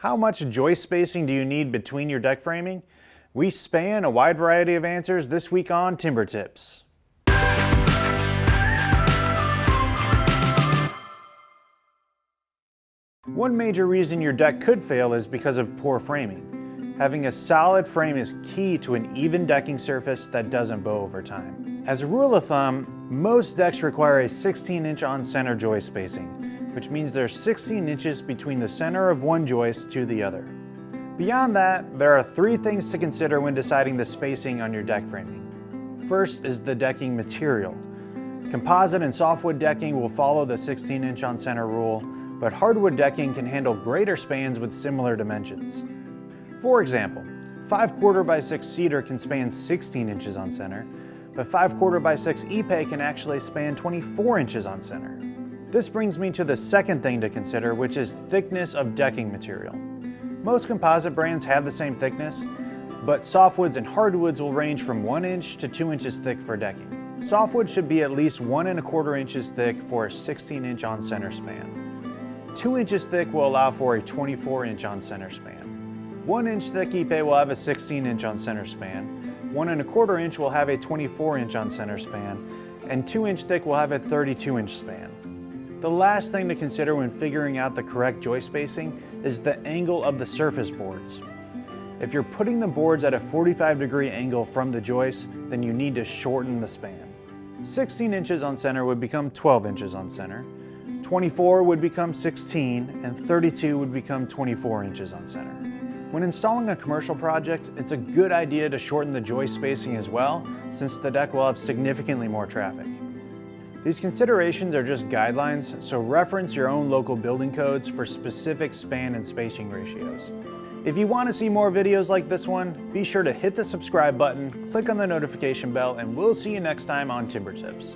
How much joist spacing do you need between your deck framing? We span a wide variety of answers this week on TimberTips. One major reason your deck could fail is because of poor framing. Having a solid frame is key to an even decking surface that doesn't bow over time. As a rule of thumb, most decks require a 16-inch on-center joist spacing, which means there's 16 inches between the center of one joist to the other. Beyond that, there are three things to consider when deciding the spacing on your deck framing. First is the decking material. Composite and softwood decking will follow the 16-inch on-center rule, but hardwood decking can handle greater spans with similar dimensions. For example, 5/4 by 6 cedar can span 16 inches on center, but 5/4 by 6 ipe can actually span 24 inches on center. This brings me to the second thing to consider, which is thickness of decking material. Most composite brands have the same thickness, but softwoods and hardwoods will range from 1 inch to 2 inches thick for decking. Softwood should be at least 1 1/4 inches thick for a 16-inch on-center span. 2 inches thick will allow for a 24-inch on-center span. 1 inch thick ipe will have a 16-inch on-center span, 1 1/4 inch will have a 24-inch on-center span, and 2 inch thick will have a 32-inch span. The last thing to consider when figuring out the correct joist spacing is the angle of the surface boards. If you're putting the boards at a 45-degree angle from the joist, then you need to shorten the span. 16 inches on center would become 12 inches on center, 24 would become 16, and 32 would become 24 inches on center. When installing a commercial project, it's a good idea to shorten the joist spacing as well, since the deck will have significantly more traffic. These considerations are just guidelines, so reference your own local building codes for specific span and spacing ratios. If you want to see more videos like this one, be sure to hit the subscribe button, click on the notification bell, and we'll see you next time on TimberTips.